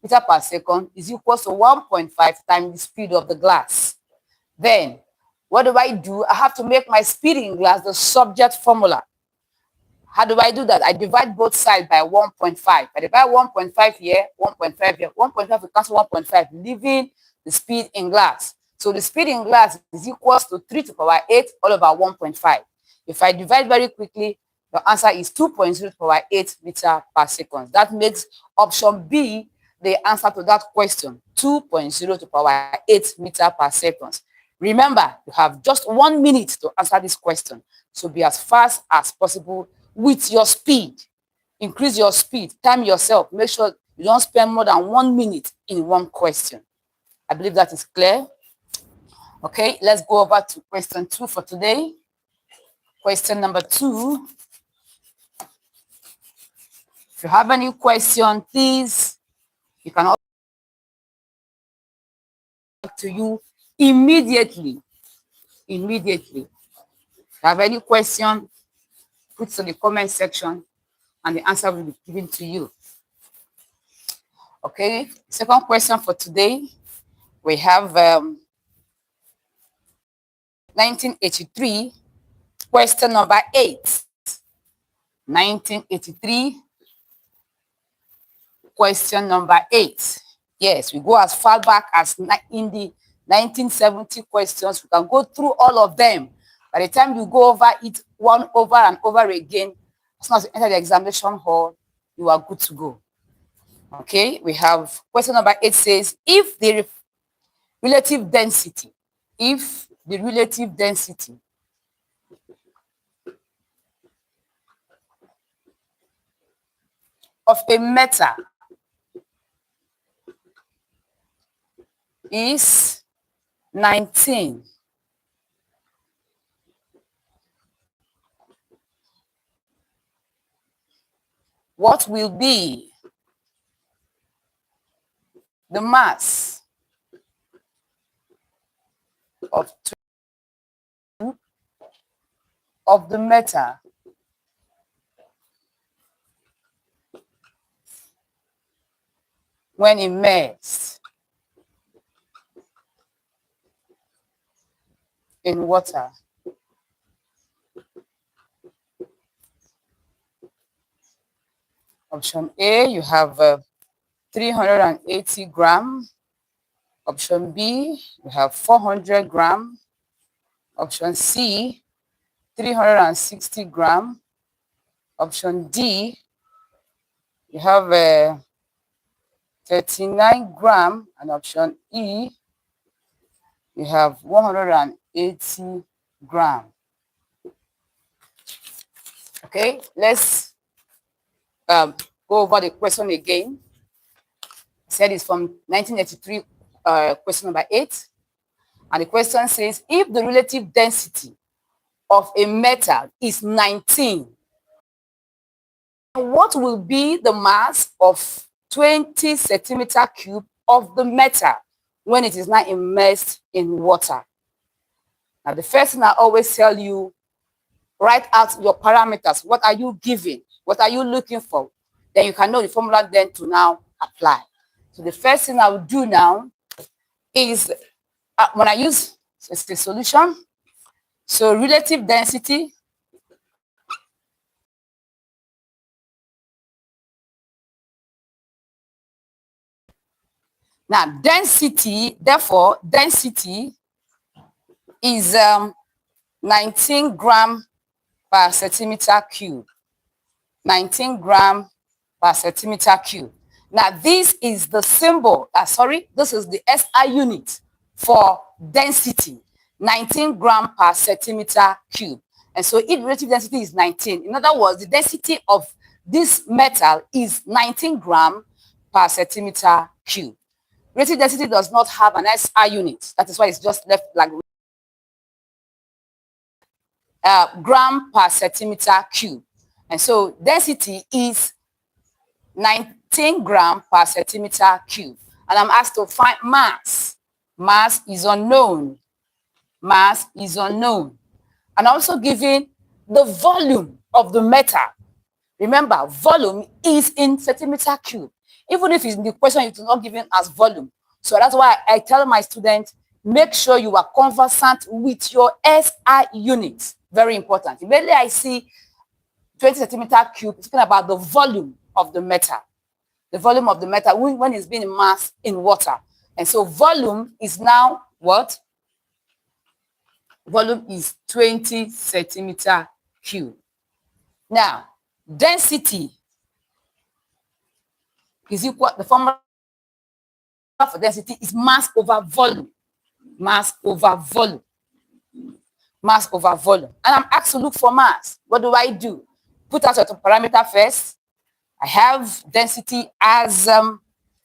meter per second is equal to 1.5 times the speed of the glass. Then, what do? I have to make my speed in glass the subject formula. How do I do that? I divide both sides by 1.5. I divide 1.5 here, 1.5 here. 1.5 will cancel 1.5, leaving the speed in glass. So the speed in glass is equal to 3 to the power 8 all over 1.5. If I divide very quickly, the answer is 2.0 to the power 8 meter per second. That makes option B the answer to that question, 2.0 to the power 8 meter per second. Remember, you have just 1 minute to answer this question. So be as fast as possible with your speed. Increase your speed, time yourself. Make sure you don't spend more than 1 minute in one question. I believe that is clear. Okay, let's go over to question 2 for today. Question number 2. If you have any question, please, you can also talk to you immediately. If you have any question, put it in the comment section and the answer will be given to you. Okay, second question for today. We have 1983, question number 8. 1983, question number 8. Yes, we go as far back as in the 1970 questions. We can go through all of them. By the time you go over it one over and over again, as soon as you enter the examination hall, you are good to go. Okay, we have question number 8 says, if the relative density of a metal is 19, what will be the mass of the metal when immersed in water? Option A, you have 380 grams. Option B, you have 400 grams. Option C, 360 grams. Option D, you have 39 grams. And option E, you have 180 grams. Okay, let's go over the question again. I said it's from 1983, question number 8. And the question says, if the relative density of a metal is 19, what will be the mass of 20 centimeter cube of the metal when it is not immersed in water? Now, the first thing I always tell you, write out your parameters. What are you giving? What are you looking for? Then you can know the formula then to now apply. So the first thing I will do now is when I use the solution, so relative density now density, therefore density is 19 grams per centimeter cube. 19 grams per centimeter cube. Now this is the symbol, this is the SI unit for density, 19 grams per centimeter cube. And so if relative density is 19, in other words, the density of this metal is 19 grams per centimeter cube. Relative density does not have an SI unit. That is why it's just left like gram per centimeter cube. And so density is 19 grams per centimeter cube. And I'm asked to find mass. Mass is unknown. Mass is unknown. And also given the volume of the metal. Remember, volume is in centimeter cube. Even if it's in the question, it's not given as volume. So that's why I tell my students, make sure you are conversant with your SI units. Very important. Immediately I see 20 centimeter cube, it's speaking about the volume of the metal. The volume of the metal when it's being immersed in water. And so volume is now what? Volume is 20 centimeter cube. Now, density is equal, the formula for density is mass over volume. Mass over volume. Mass over volume. And I'm asked to look for mass. What do I do? Put out your parameter first. I have density as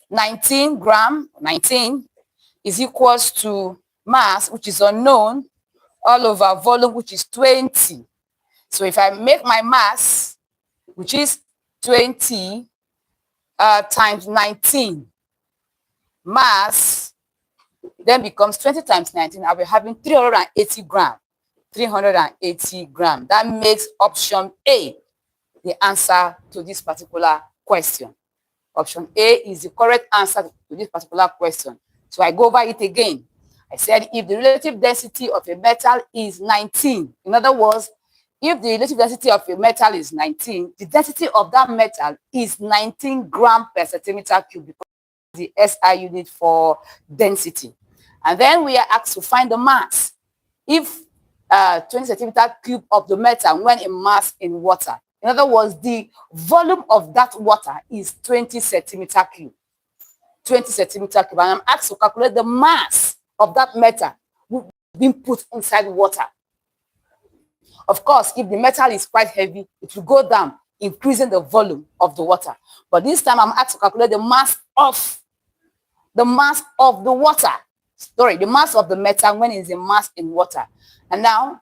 19 gram. 19 is equals to mass, which is unknown, all over volume, which is 20. So if I make my mass, which is 20 times 19, mass then becomes 20 times 19. I'll be having 380 grams. 380 grams. That makes option A the answer to this particular question. Option A is the correct answer to this particular question. So I go over it again. I said if the relative density of a metal is 19, in other words, if the relative density of a metal is 19, the density of that metal is 19 grams per centimeter cube, because the SI unit for density. And then we are asked to find the mass. If 20 centimeter cube of the metal when immersed in water, in other words, the volume of that water is 20 centimeter cube. 20 centimeter cube. And I'm asked to calculate the mass of that metal being put inside water. Of course, if the metal is quite heavy, it will go down, increasing the volume of the water. But this time I'm asked to calculate the mass of the water. Sorry, the mass of the metal when it's immersed in water. And now,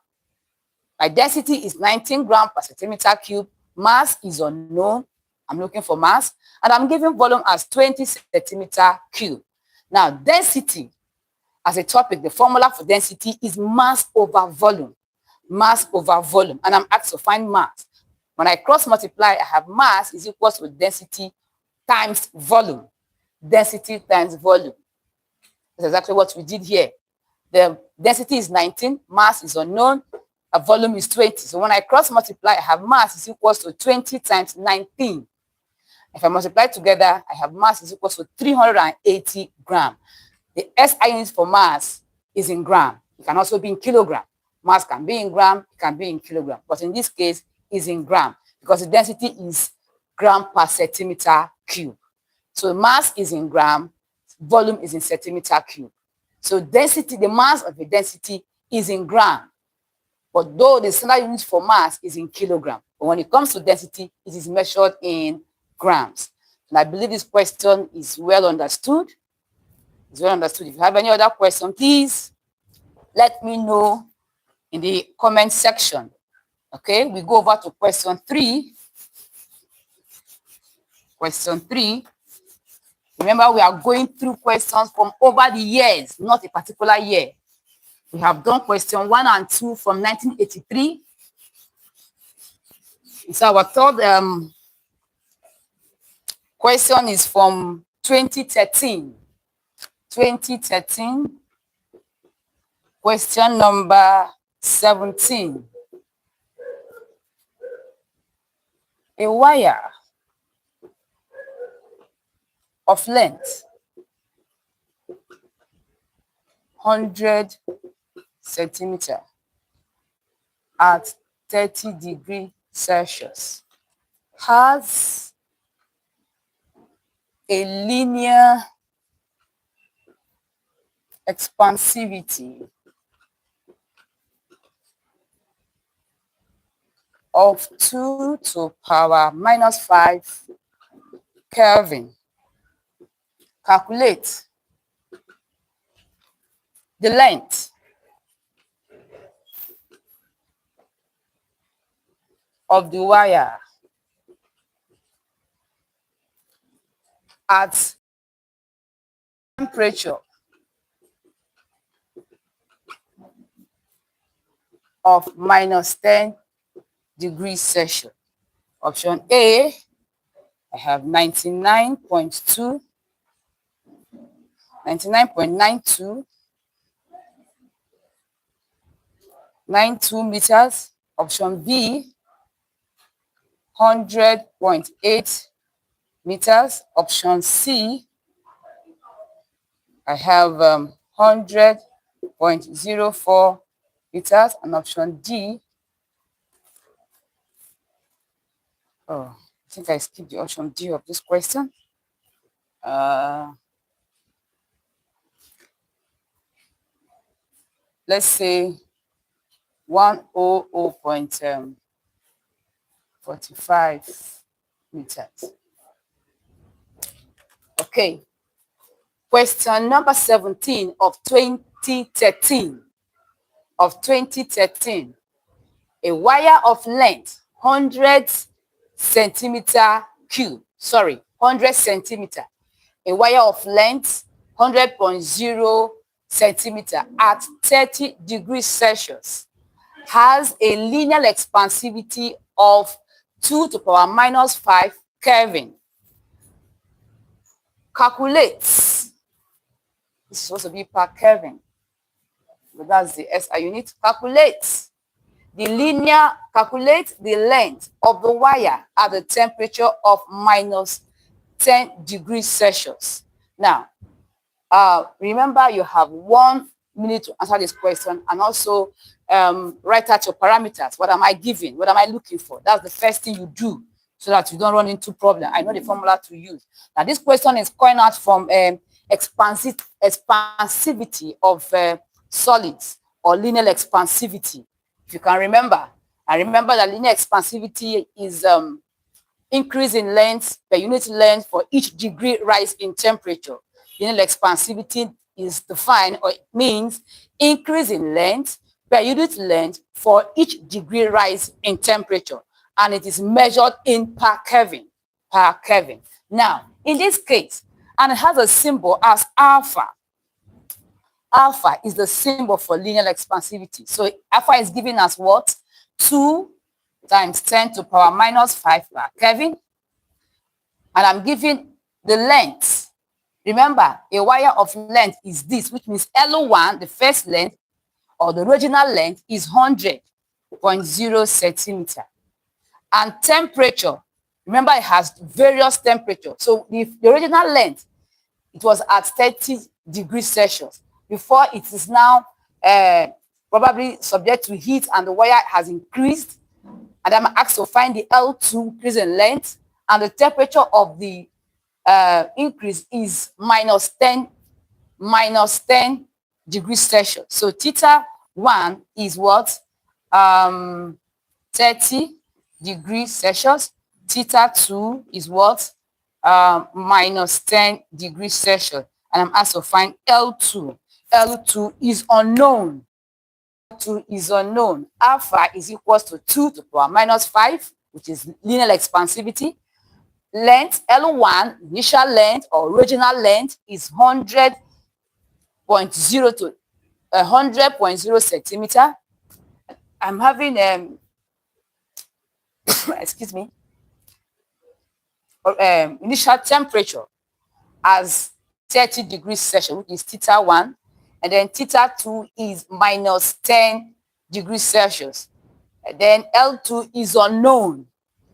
my density is 19 grams per centimeter cube. Mass is unknown. I'm looking for mass. And I'm giving volume as 20 centimeter cube. Now, density as a topic, the formula for density is mass over volume. Mass over volume. And I'm asked to find mass. When I cross multiply, I have mass is equal to density times volume. Density times volume. That's exactly what we did here. The density is 19, mass is unknown, a volume is 20. So when I cross multiply, I have mass is equal to 20 times 19. If I multiply together, I have mass is equal to 380 grams. The SI unit for mass is in gram. It can also be in kilogram. Mass can be in gram, it can be in kilogram. But in this case, it's in gram because the density is gram per centimeter cube. So mass is in gram, volume is in centimeter cube. So density, the mass of the density is in gram. But though the standard unit for mass is in kilogram, but when it comes to density, it is measured in grams. And I believe this question is well understood. It's well understood. If you have any other question, please let me know in the comment section. Okay, we go over to question 3. Question 3. Remember, we are going through questions from over the years, not a particular year. We have done question 1 and 2 from 1983. So our third question is from 2013. 2013. Question number 17. A wire of length 100 centimeter at 30 degrees Celsius has a linear expansivity of 2 to power minus 5 Kelvin. Calculate the length of the wire at temperature of minus 10 degrees Celsius. Option A, I have 99.2, 99.92, 92 meters. Option B, 100.8 meters. Option C, I have 100.04 meters. And option D, oh, I think I skipped the option D of this question. Let's say 100.45 meters. Okay. Question number 17 of 2013. A wire of length 100 centimeter cube. Sorry, 100 centimeter. A wire of length 100.0 centimeter at 30 degrees Celsius has a linear expansivity of 2 to the power minus 5 Kelvin. Calculate. This is supposed to be per Kelvin, but that's the SI unit. Calculate the length of the wire at the temperature of minus 10 degrees Celsius. Now, remember you have 1 minute to answer this question, and also write out your parameters. What am I giving? What am I looking for? That's the first thing you do so that you don't run into problem. I know the formula to use. Now, this question is coming out from expansivity of solids, or linear expansivity. If you can remember, I remember that linear expansivity is increase in length per unit length for each degree rise in temperature. Linear expansivity is defined, or it means increase in length per unit length for each degree rise in temperature, and it is measured in per Kelvin. Now, in this case, and it has a symbol as alpha. Alpha is the symbol for linear expansivity. So alpha is given as what? 2 times 10 to the power minus 5 per Kelvin. And I'm giving the length. Remember, a wire of length is this, which means L1, the first length, or the original length, is 100.0 centimeter. And temperature, remember, it has various temperatures. So the original length, it was at 30 degrees Celsius. Before, it is now probably subject to heat, and the wire has increased. And I'm asked to find the L2 increase in length, and the temperature of the increase is minus 10 degrees Celsius. So theta 1 is what? 30 degrees Celsius. Theta 2 is what? Minus 10 degrees Celsius. And I'm asked to find L2. L2 is unknown. L2 is unknown. Alpha is equals to 2 to the power minus 5, which is linear expansivity. Length, L1, initial length or original length, is 100.0 centimeter. I'm having excuse me, initial temperature as 30 degrees Celsius, which is theta 1, and then theta 2 is minus 10 degrees Celsius. And then L2 is unknown.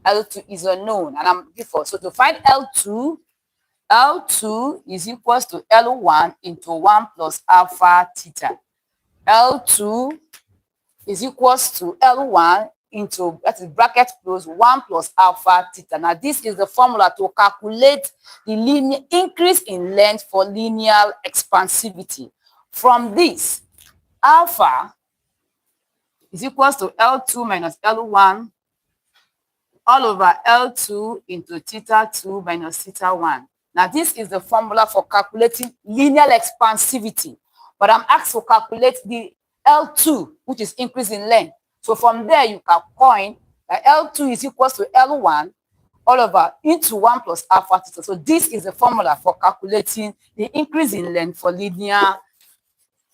L2 is unknown, and I'm before. So to find L2 is equals to L1 into 1 plus alpha theta. L2 is equals to L1 into, that is bracket close, 1 plus alpha theta. Now, this is the formula to calculate the linear increase in length for linear expansivity. From this, alpha is equals to L2 minus L1 all over L2 into theta 2 minus theta 1. Now, this is the formula for calculating linear expansivity. But I'm asked to calculate the L2, which is increase in length. So from there, you can coin that L2 is equals to L1 all over into 1 plus alpha theta. So this is the formula for calculating the increase in length for linear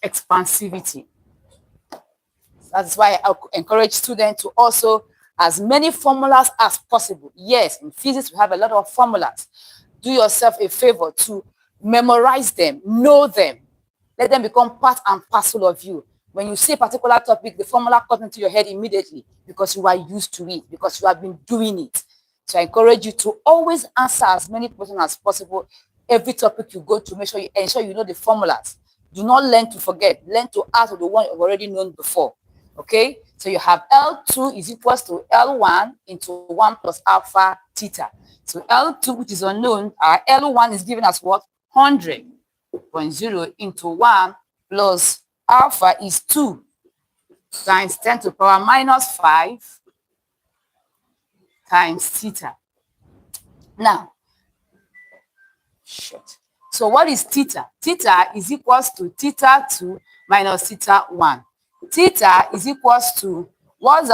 expansivity. That's why I encourage students to also as many formulas as possible. Yes, in physics, we have a lot of formulas. Do yourself a favor to memorize them, know them. Let them become part and parcel of you. When you see a particular topic, the formula comes into your head immediately because you are used to it, because you have been doing it. So I encourage you to always answer as many questions as possible. Every topic you go to, make sure you ensure you know the formulas. Do not learn to forget. Learn to add to the one you've already known before. Okay? So you have L2 is equals to L1 into 1 plus alpha theta. So L2, which is unknown, our L1 is given as what? 100.0 into 1 plus alpha is 2 times 10 to the power minus 5 times theta. Now, so what is theta? Theta is equals to theta 2 minus theta 1. Theta is equals to what's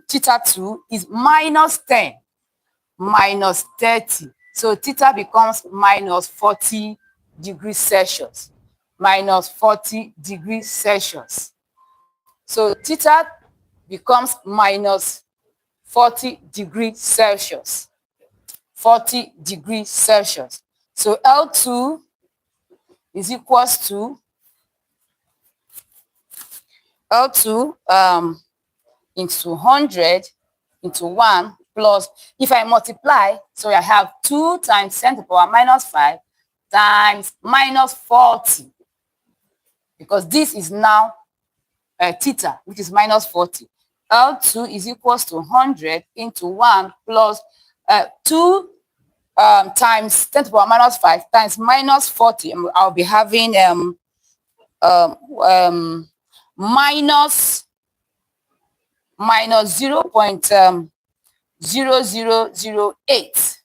theta 2 is minus 10 minus 30. So theta becomes minus 40 degrees Celsius. Minus 40 degrees Celsius. So theta becomes minus 40 degrees Celsius. 40 degrees Celsius. So L2 is equals to L2 into 100 into 1 plus, if I multiply, so I have 2 times 10 to the power minus 5 times minus 40. Because this is now theta, which is minus 40. L2 is equals to 100 into 1 plus 2 times 10 to the power minus 5 times minus 40. I'll be having minus 0.0008.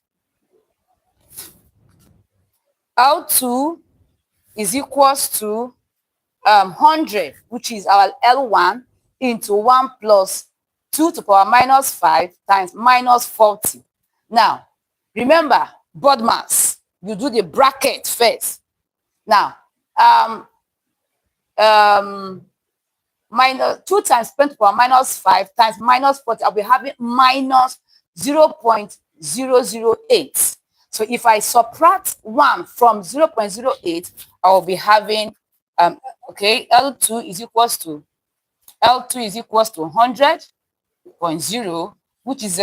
L2 is equals to 100, which is our L1, into 1 plus 2 to the power minus 5 times minus 40. Now, remember, BODMAS, you do the bracket first. Now, minus 2 times 10 to the power minus 5 times minus 40, I'll be having minus 0.008. So if I subtract 1 from 0.08, I will be having, okay, L2 is equals to 100.0, which is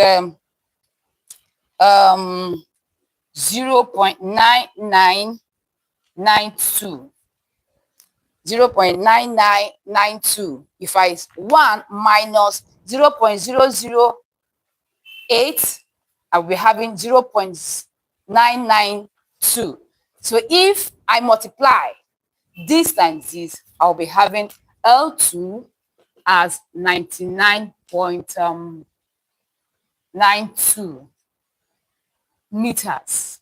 0.9992. 0.9992. If I 1 minus 0.008, I'll be having 0.992. So if I multiply this times this, I'll be having L2 as 99.92 meters.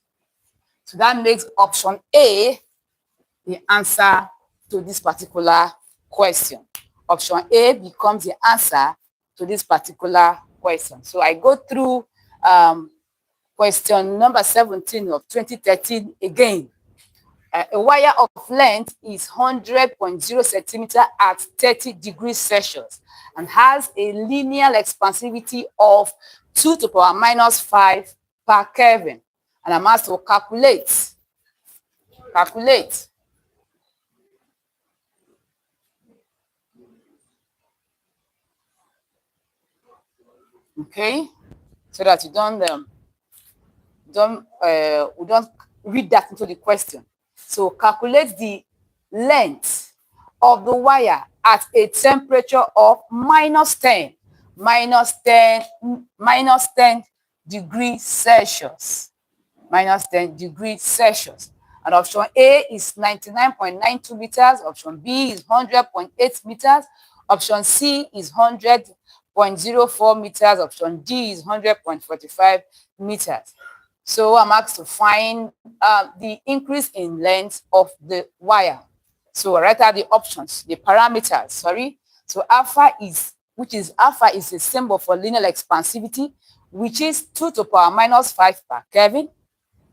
So that makes option A the answer to this particular question. Option A becomes the answer to this particular question. So I go through question number 17 of 2013 again. A wire of length is 100.0 centimeter at 30 degrees Celsius and has a linear expansivity of 2 to the power minus 5 per Kelvin. And I'm asked to calculate. Okay, so that you we don't read that into the question. So calculate the length of the wire at a temperature of minus 10 degrees Celsius. Minus 10 degrees Celsius. And option A is 99.92 meters. Option B is 100.8 meters. Option C is 100.04 meters. Option D is 100.45 meters. So I'm asked to find the increase in length of the wire. So write out the options, the parameters, sorry. So alpha is a symbol for linear expansivity, which is 2 to the power minus 5 per Kelvin.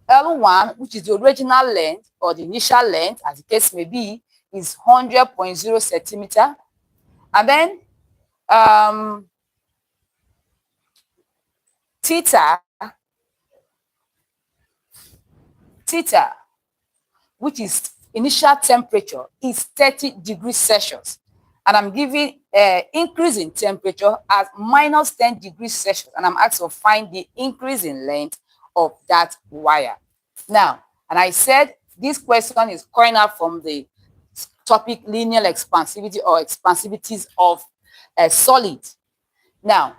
L1, which is the original length or the initial length, as the case may be, is 100.0 centimeter. And then theta, which is initial temperature, is 30 degrees Celsius. And I'm giving increase in temperature as minus 10 degrees Celsius. And I'm asked to find the increase in length of that wire. Now, and I said this question is coming out from the topic linear expansivity or expansivities of a solid. Now,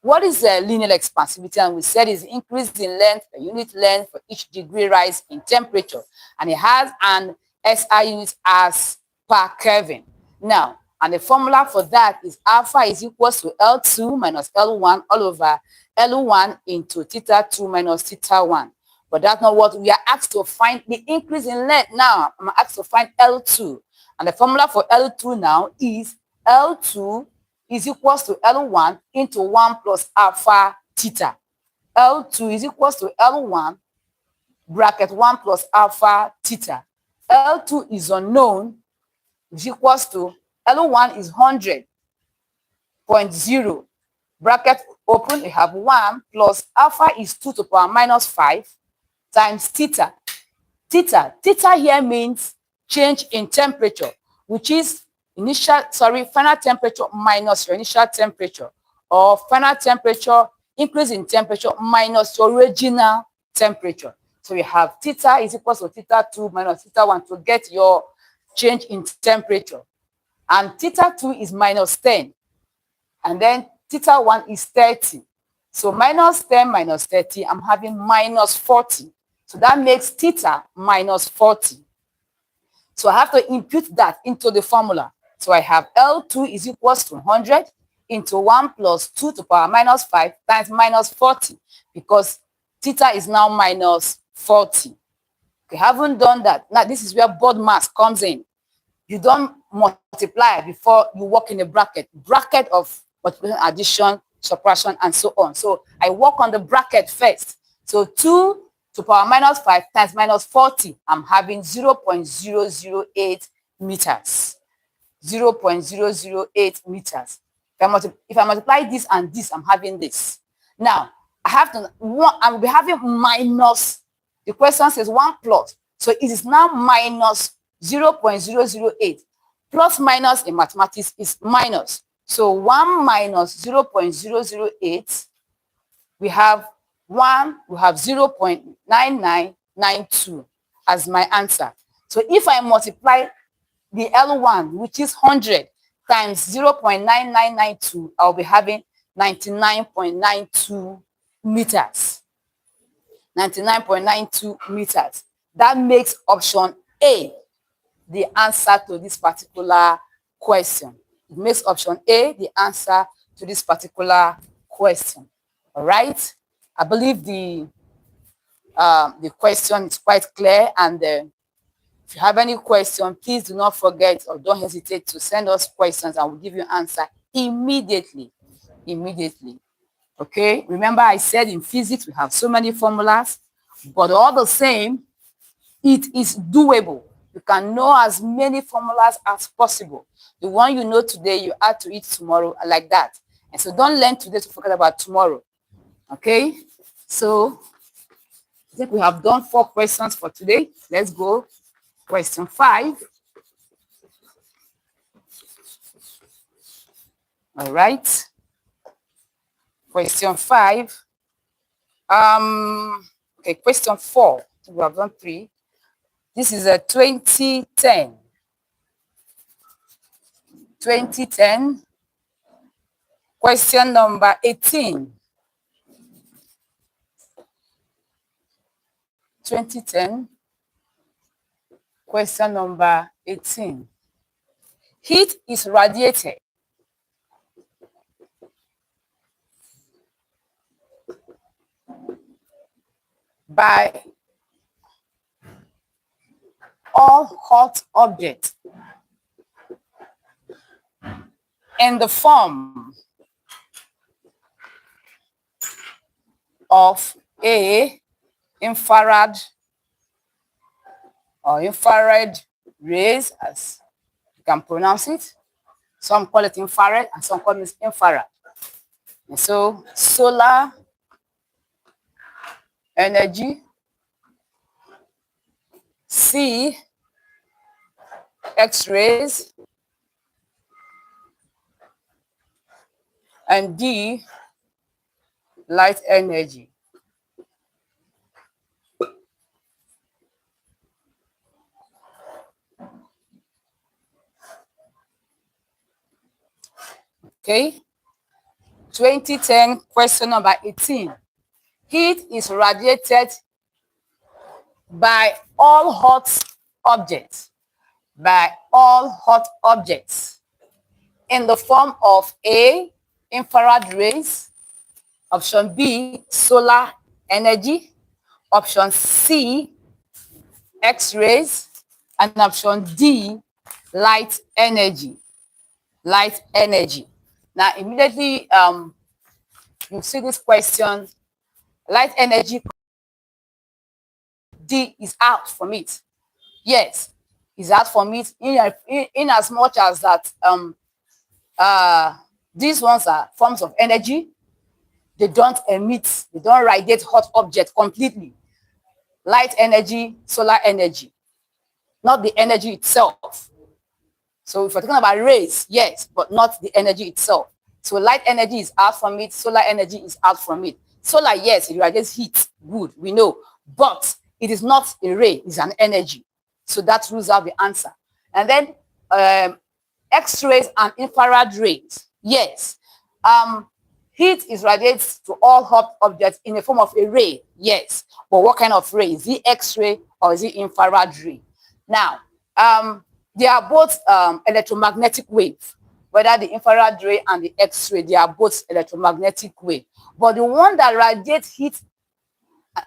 what is the linear expansivity? And we said is increase in length, a unit length for each degree rise in temperature. And it has an SI unit as per Kelvin. Now, and the formula for that is alpha is equals to L2 minus L1 all over L1 into theta 2 minus theta 1. But that's not what we are asked to find. The increase in length now, I'm asked to find L2. And the formula for L2 now is L2 is equals to L1 into 1 plus alpha theta. L2 is equals to L1 bracket 1 plus alpha theta. L2 is unknown, is equals to L1 is 100.0 bracket open, we have 1 plus alpha is 2 to the power minus 5 times theta. Theta here means change in temperature, which is final temperature minus your initial temperature, or final temperature increase in temperature minus your original temperature. So we have theta is equal to theta 2 minus theta 1 to get your change in temperature. And theta 2 is minus 10. And then theta 1 is 30. So minus 10 minus 30, I'm having minus 40. So that makes theta minus 40. So I have to impute that into the formula. So I have L2 is equals to 100 into 1 plus 2 to the power minus 5 times minus 40, because theta is now minus 40. We haven't done that. Now this is where board mass comes in. You don't multiply before you work in a bracket of multiplication, addition, subtraction, and so on. So I work on the bracket first. So 2 to the power minus 5 times minus 40, I'm having 0.008 meters. 0.008 meters. If I multiply this and this, I'm having this. Now, I'll be having minus, the question says 1 plus. So it is now minus 0.008. Plus minus in mathematics is minus. So 1 minus 0.008, we have 0.9992 as my answer. So if I multiply the L1, which is 100, times 0.9992, I'll be having 99.92 meters. 99.92 meters. That makes option A the answer to this particular question. It makes option A the answer to this particular question. All right? I believe the question is quite clear, and if you have any question, please do not forget or don't hesitate to send us questions, and we'll give you an answer immediately. Okay? Remember I said in physics we have so many formulas, but all the same, it is doable. You can know as many formulas as possible. The one you know today, you add to it tomorrow, like that. And so don't learn today to forget about tomorrow. Okay? So I think we have done 4 questions for today. Let's go. Question 5. All right. Question 5. Okay, question 4. We have done 3. This is a 2010. 2010. Question number 18. 2010. Question number 18. Heat is radiated by all hot objects in the form of A, infrared or infrared rays, as you can pronounce it, Some call it infrared and some call it infrared. And so solar energy, C, X-rays, and D, light energy. Okay. 2010, question number 18. Heat is radiated by all hot objects, in the form of A, infrared rays, option B, solar energy, option C, X-rays, and option D, light energy. Light energy. Now, immediately you see this question, light energy, D is out from it. Yes, is out from it in as much as that these ones are forms of energy. They don't emit, they don't radiate hot object completely. Light energy, solar energy, not the energy itself. So if we're talking about rays, yes, but not the energy itself. So light energy is out from it, solar energy is out from it. Solar, yes, it radiates heat, good, we know, but it is not a ray, it's an energy. So that rules out the answer. And then X-rays and infrared rays, yes. Heat is radiated to all hot objects in the form of a ray, yes. But what kind of ray? Is it X-ray or is it infrared ray? Now, they are both electromagnetic waves. Whether the infrared ray and the X-ray, they are both electromagnetic wave. But the one that radiates heat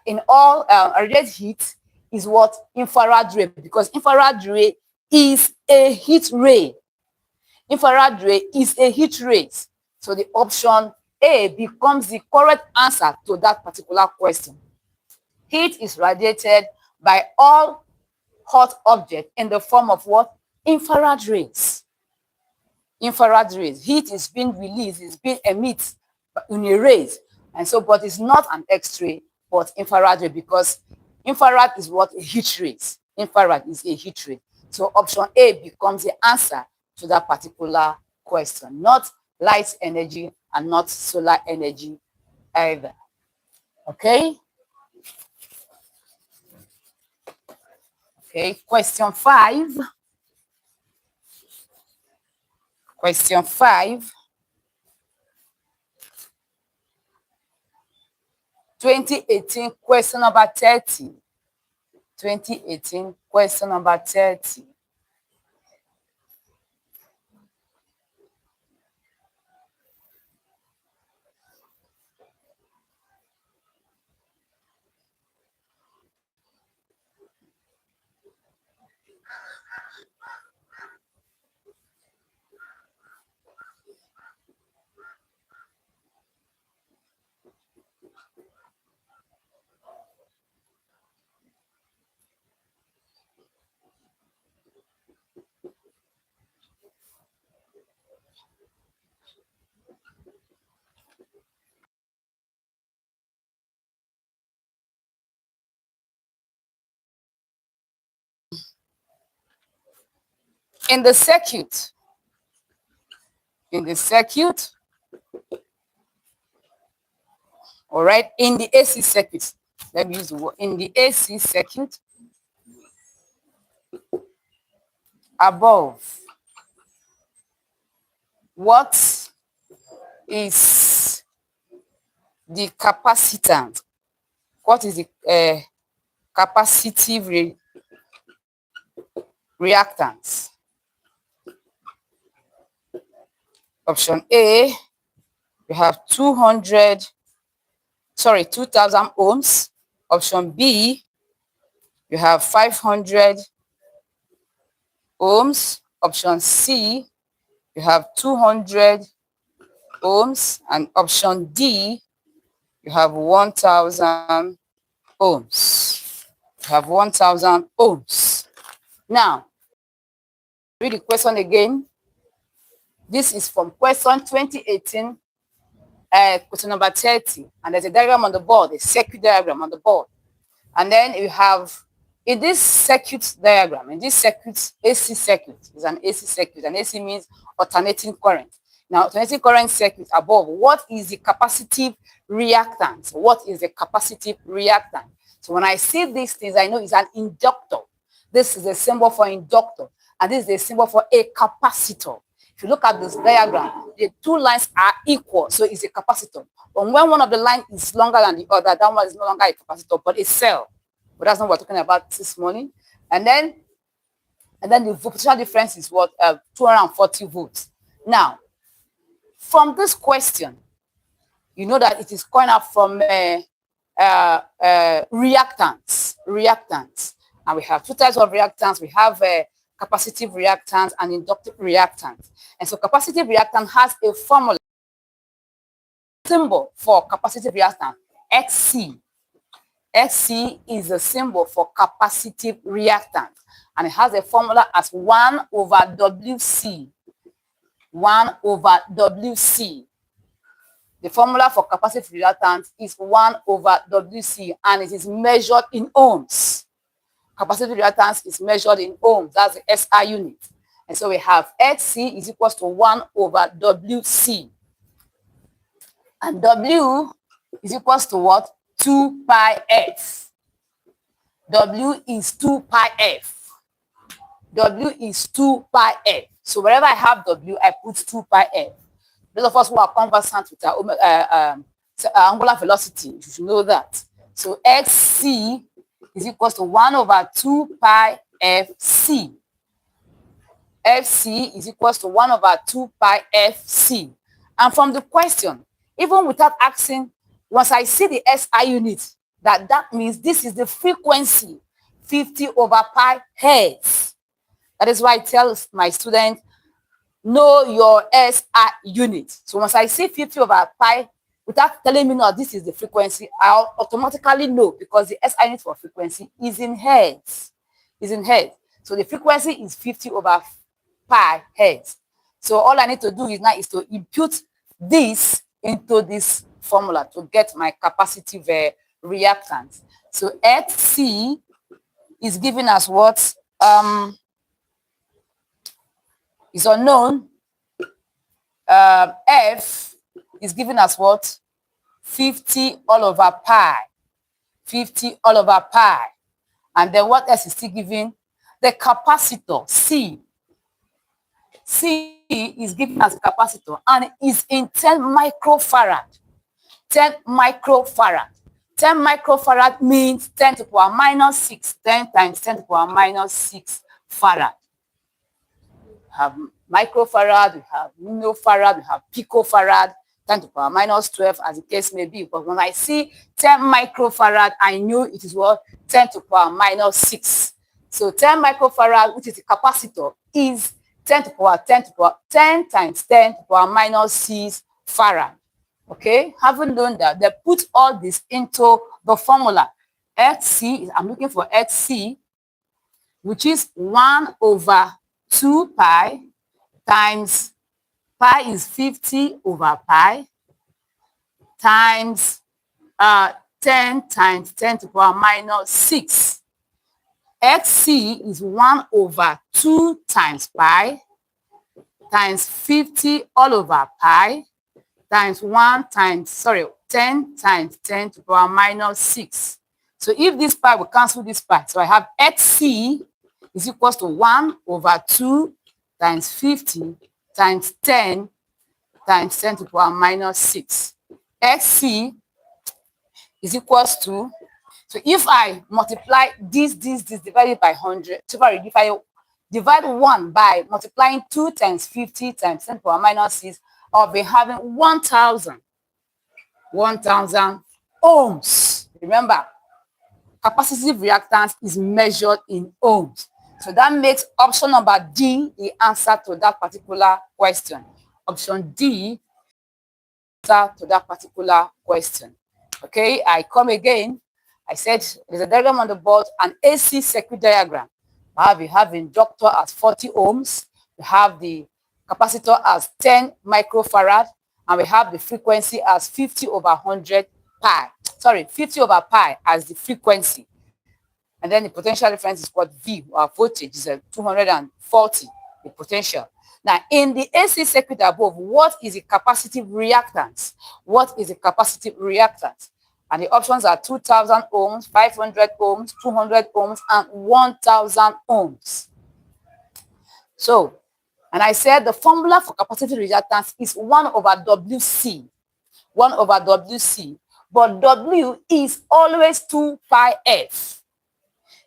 in all radiates heat is what? Infrared ray, because infrared ray is a heat ray. Infrared ray is a heat ray. So the option A becomes the correct answer to that particular question. Heat is radiated by all hot objects in the form of what? Infrared rays. Infrared rays. Heat is being released, it's being emitted in a rays. And so, but it's not an X-ray, but infrared ray, because infrared is what? A heat rays. Infrared is a heat ray. So option A becomes the answer to that particular question, not light energy and not solar energy either. Okay? Okay, question 5. Question 5. 2018, question number 30. 2018, question number 30. In the circuit, all right, in the AC circuit, let me use the word, in the AC circuit, above, what is the capacitance? What is the capacitive reactance? Option A, you have 2000 ohms. Option B, you have 500 ohms. Option C, you have 200 ohms. And option D, you have 1000 ohms. You have 1000 ohms. Now, read the question again. This is from question 2018, question number 30. And there's a diagram on the board, a circuit diagram on the board. And then you have, in this circuit diagram, in this circuit, AC circuit is an AC circuit. And AC means alternating current. Now, alternating current circuit above, what is the capacitive reactance? What is the capacitive reactance? So when I see these things, I know it's an inductor. This is a symbol for inductor. And this is a symbol for a capacitor. If you look at this diagram, the two lines are equal, so it's a capacitor. But when one of the lines is longer than the other, that one is no longer a capacitor, but a cell. But that's not what we're talking about this morning. And then the potential difference is what? 240 volts. Now, from this question, you know that it is coming up from reactants. And we have two types of reactants. We have capacitive reactants and inductive reactants. And so capacitive reactant has a formula, symbol for capacitive reactant, XC. XC is a symbol for capacitive reactant. And it has a formula as 1 over WC. 1 over WC. The formula for capacitive reactance is 1 over WC, and it is measured in ohms. Capacitive reactance is measured in ohms. That's the SI unit. And so we have XC is equals to 1 over WC. And W is equals to what? 2 pi F. W is 2 pi F. W is 2 pi F. So wherever I have W, I put 2 pi F. Those of us who are conversant with our angular velocity, you should know that. So XC is equals to 1 over 2 pi FC. FC is equals to 1 over 2 pi FC. And from the question, even without asking, once I see the SI unit, that means this is the frequency, 50 over pi hertz. That is why I tell my students, know your SI unit. So once I see 50 over pi, without telling me, no, this is the frequency, I'll automatically know because the SI unit for frequency is in hertz. So the frequency is 50 over pi hertz. So all I need to do is to impute this into this formula to get my capacitive reactance. So XC is giving us what? Is unknown. F is giving us what? 50 all over pi. 50 all over pi. And then what else is still giving? The capacitor, C. C is giving us a capacitor and is in 10 microfarad. 10 microfarad. 10 microfarad means 10 to the power minus 6. 10 times 10 to the power minus 6 farad. We have microfarad, we have nanofarad, we have picofarad, 10 to the power minus 12 as the case may be. But when I see 10 microfarad, I know it is what? 10 to the power minus 6. So 10 microfarad, which is the capacitor, is 10 to the power 10 to the power 10 times 10 to the power minus 6 farad. Okay, having done that, they put all this into the formula. XC, I'm looking for XC, which is 1 over 2 pi times pi is 50 over pi times 10 times 10 to the power minus 6. XC is 1 over 2 times pi times 50 all over pi times 10 times 10 to the power minus 6. So if this pi will cancel this pi, so I have XC is equals to 1 over 2 times 50 times 10 times 10 to the power minus 6. XC is equals to, so if I multiply this divided by 100, so if I divide 1 by multiplying 2 times 50 times 10 to the power minus 6, I'll be having 1,000 ohms. Remember, capacitive reactance is measured in ohms. So that makes option number D the answer to that particular question. Option D, answer to that particular question. Okay, I come again. I said there's a diagram on the board, an AC circuit diagram. We have inductor at 40 ohms. We have the capacitor as 10 microfarad, and we have the frequency as 50 over 100 pi. Sorry, 50 over pi as the frequency. And then the potential difference is called V, our voltage is 240, the potential. Now, in the AC circuit above, what is the capacitive reactance? What is the capacitive reactance? And the options are 2000 ohms, 500 ohms, 200 ohms, and 1000 ohms. So, and I said the formula for capacitive reactance is 1 over WC. 1 over WC. But W is always 2 pi F.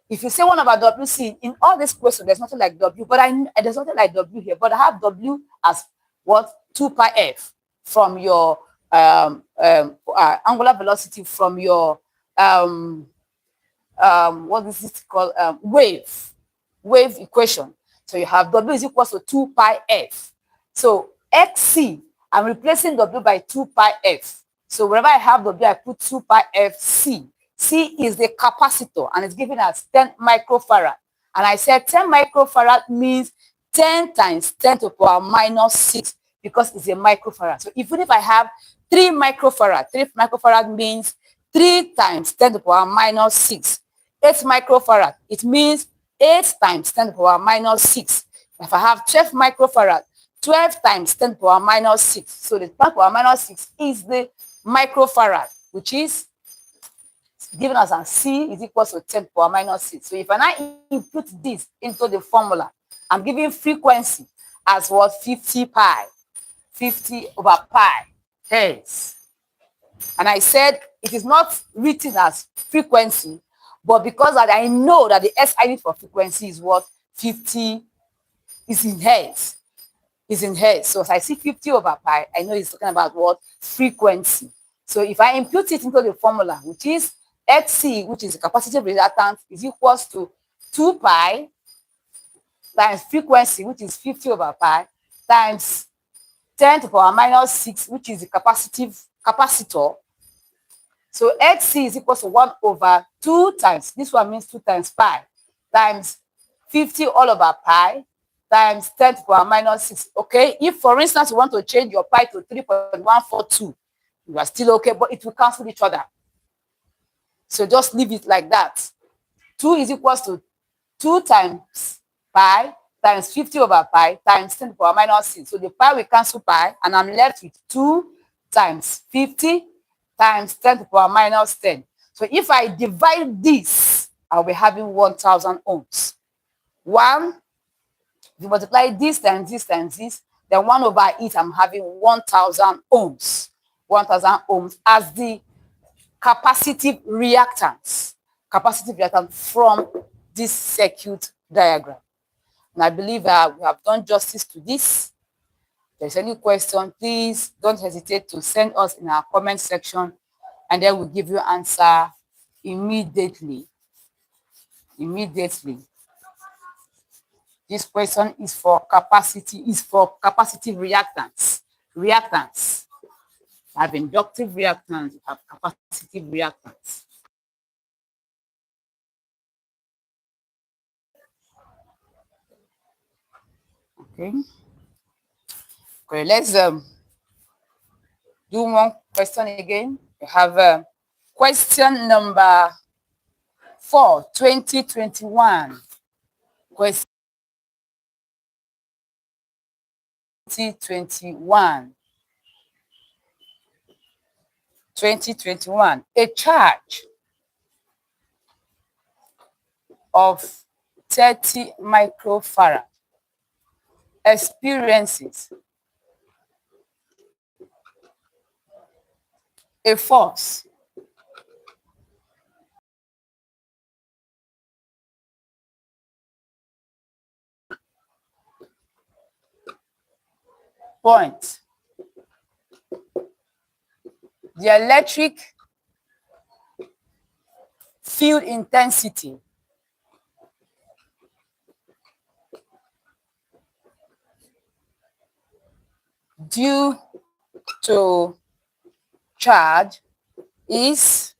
If you say 1 over WC, in all this question, there's nothing like W, but there's nothing like W here, but I have W as what? 2 pi F from your angular velocity from your, what is it called? Wave equation. So you have W is equal to 2 pi F. So XC, I'm replacing W by 2 pi F. So wherever I have W, I put 2 pi F C. C is the capacitor, and it's given as 10 microfarad. And I said 10 microfarad means 10 times 10 to the power minus 6, because it's a microfarad. So even if I have 3 microfarad means 3 times 10 to the power minus 6. 8 microfarad, it means 8 times 10 to the power minus 6. If I have 12 microfarad, 12 times 10 to the power minus 6. So the 10 to the power minus 6 is the microfarad, which is given us as C is equal to 10 to the power minus 6. So if I now input this into the formula, I'm giving frequency as what? 50 pi. 50 over pi hertz. And I said it is not written as frequency, but because I know that the SI for frequency is what? 50 is in hertz. Is in hertz. So if I see 50 over pi, I know it's talking about what? Frequency. So if I input it into the formula, which is XC, which is the capacitive reactance, is equals to 2 pi times frequency, which is 50 over pi, times 10 to the power minus 6, which is the capacitor. So XC is equal to 1 over 2 times, this one means 2 times pi, times 50 all over pi, times 10 to the power minus 6. Okay, if for instance you want to change your pi to 3.142, you are still okay, but it will cancel each other. So just leave it like that. 2 is equals to 2 times pi times 50 over pi times 10 to the power minus 6. So the pi will cancel pi, and I'm left with 2 times 50 times 10 to the power minus 10. So if I divide this, I'll be having 1000 ohms. 1, if you multiply this times this times this, then 1 over it, I'm having 1000 ohms. 1000 ohms as the capacitive reactance from this circuit diagram. And I believe we have done justice to this. If there's any question, please don't hesitate to send us in our comment section, and then we'll give you answer immediately. This question is for capacitive reactance. I have inductive reactance, you have capacitive reactance. Okay, let's do one question again. We have question number 4, 2021. Question 2021. A charge of 30 microfarad experiences a force point. The electric field intensity due to charge is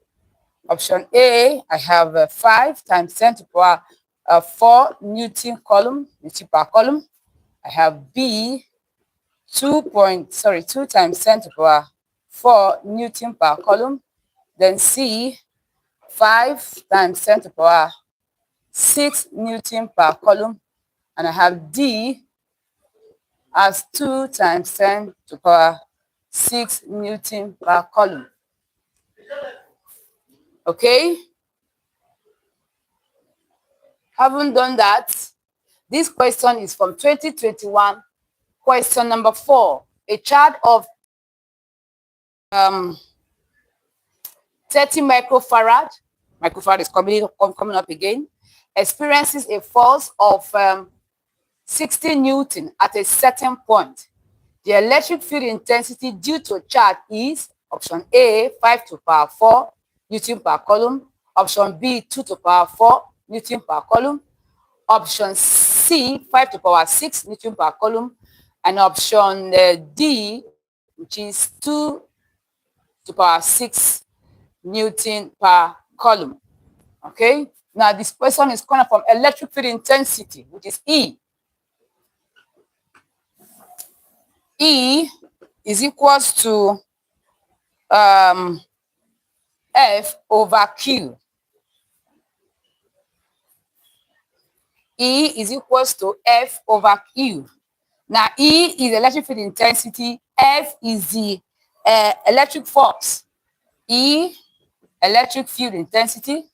option A. I have 5 times 10 to the power 4 Newton per column. I have B, 2 times 10 to the power 4 Newton per coulomb. Then C, 5 times 10 to the power 6 Newton per coulomb. And I have D as 2 times 10 to the power 6 Newton per coulomb. Okay? Having done that, this question is from 2021, question number 4. A charge of 30 microfarad is coming up again, experiences a force of 60 Newton at a certain point. The electric field intensity due to charge is option A, 5 to the power 4 Newton per coulomb, option B, 2 to the power 4 Newton per coulomb, option C, 5 to the power 6 Newton per coulomb, and option D, which is 2 to the power 6 Newton per coulomb. Okay, now this question is coming from electric field intensity, which is E. E is equals to F over Q. E is equals to F over Q. Now, E is electric field intensity. F is the electric force. E, electric field intensity.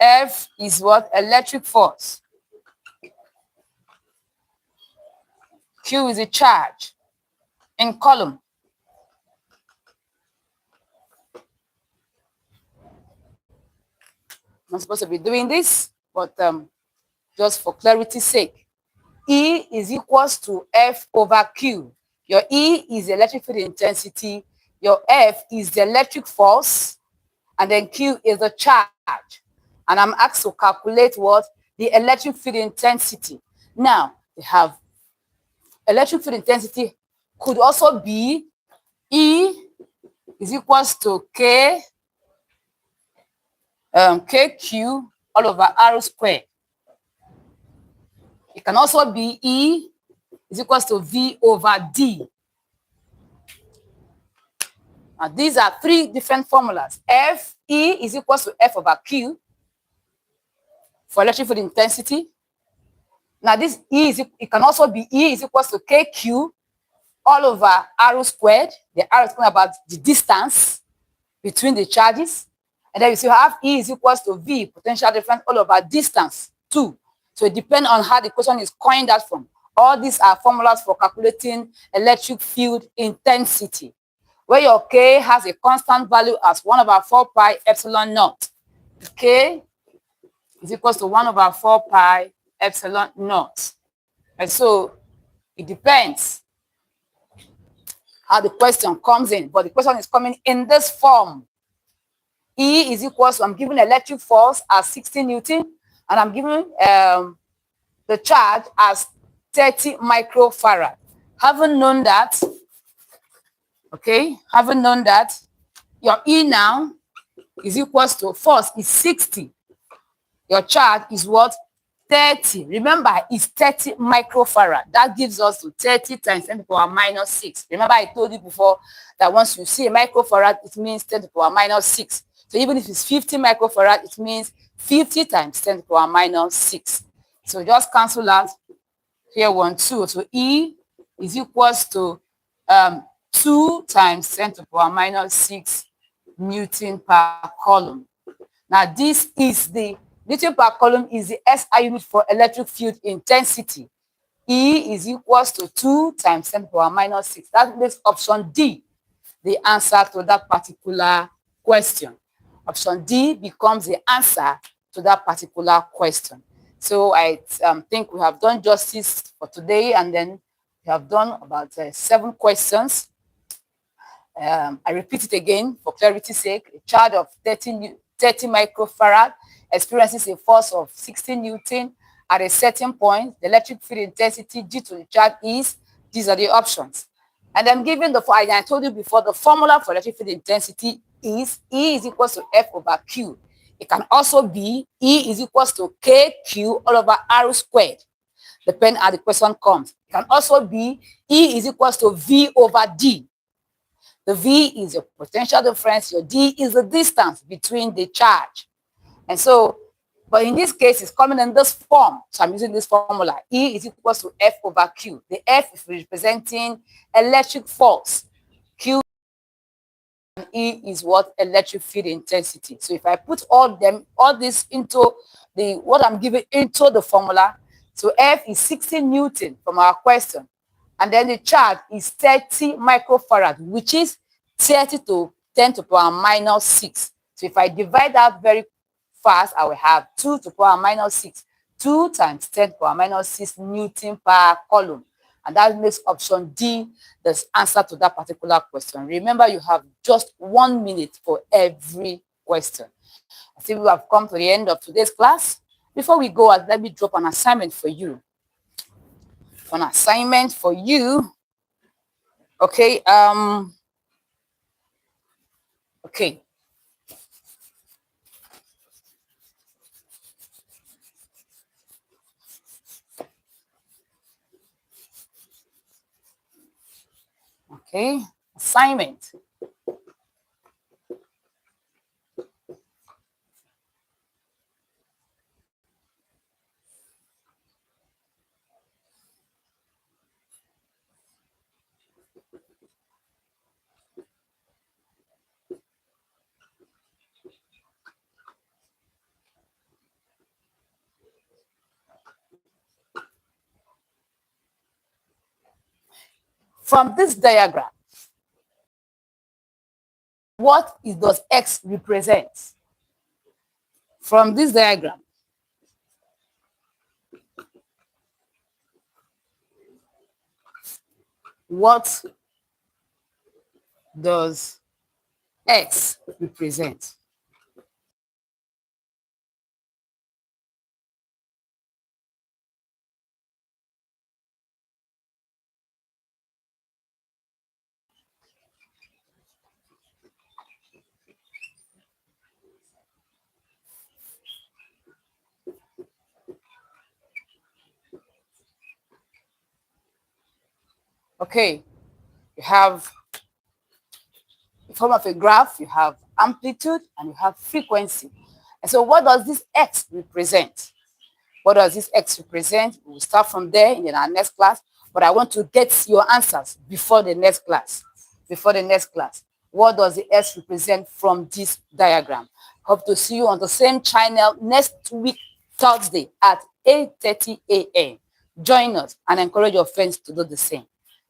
F is what? Electric force. Q is a charge in coulomb. I'm not supposed to be doing this, but just for clarity's sake, E is equals to F over Q. Your E is the electric field intensity, your F is the electric force, and then Q is the charge. And I'm asked to calculate what? The electric field intensity. Now, we have electric field intensity could also be E is equals to K, KQ all over R squared. It can also be E is equals to V over D. Now, these are three different formulas. E is equals to F over Q for electric field intensity. Now, this E is, it can also be E is equals to KQ all over R squared. The R is talking about the distance between the charges. And then you have E is equals to V, potential difference all over distance, too. So it depends on how the question is coined that from. All these are formulas for calculating electric field intensity, where your K has a constant value as 1 over 4 pi epsilon naught. K is equals to 1 over 4 pi epsilon naught. And so it depends how the question comes in, but the question is coming in this form. E is equals to, I'm giving electric force as 60 Newton, and I'm giving the charge as 30 microfarad. Having known that, okay, having known that, your E now is equals to force is 60. Your charge is what? 30. Remember, it's 30 microfarad. That gives us to 30 times 10 to the power minus 6. Remember, I told you before that once you see a microfarad, it means 10 to the power minus 6. So even if it's 50 microfarad, it means 50 times 10 to the power minus 6. So just cancel out here 1, 2. So E is equals to 2 times 10 to the power minus 6 Newton per coulomb. Now, this is the Newton per coulomb is the SI unit for electric field intensity. E is equals to 2 times 10 to the power minus 6. That makes option D the answer to that particular question. Option D becomes the answer to that particular question. So I think we have done justice for today, and then we have done about 7 questions. I repeat it again for clarity's sake. A charge of 30 microfarad experiences a force of 60 Newton at a certain point. The electric field intensity due to the charge is, these are the options. And I'm giving I told you before, the formula for electric field intensity is E is equals to F over Q. It can also be E is equals to KQ all over R squared, depending how the question comes. It can also be E is equals to V over D. The V is your potential difference. Your D is the distance between the charge. And so, but in this case, it's coming in this form. So I'm using this formula. E is equals to F over Q. The F is representing electric force. Q and E is what? Electric field intensity. So if I put all this into what I'm giving into the formula, so F is 60 Newton from our question. And then the charge is 30 microfarad, which is 30 to 10 to the power minus 6. So if I divide that very fast, I will have 2 to the power minus 6. 2 times 10 to the power minus 6 Newton per coulomb. And that makes option D the answer to that particular question. Remember, you have just 1 minute for every question. I think we have come to the end of today's class. Before we go, let me drop an assignment for you. An assignment for you. Okay. Okay. Okay. Assignment. From this diagram, what does X represent? From this diagram, what does X represent? Okay, you have in form of a graph, you have amplitude and you have frequency. And so what does this X represent? What does this X represent? We'll start from there in our next class, but I want to get your answers before the next class. Before the next class. What does the X represent from this diagram? Hope to see you on the same channel next week, Thursday at 8:30 a.m. Join us and encourage your friends to do the same.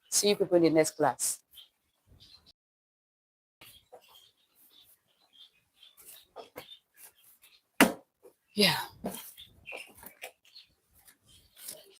See you people in the next class. Yeah.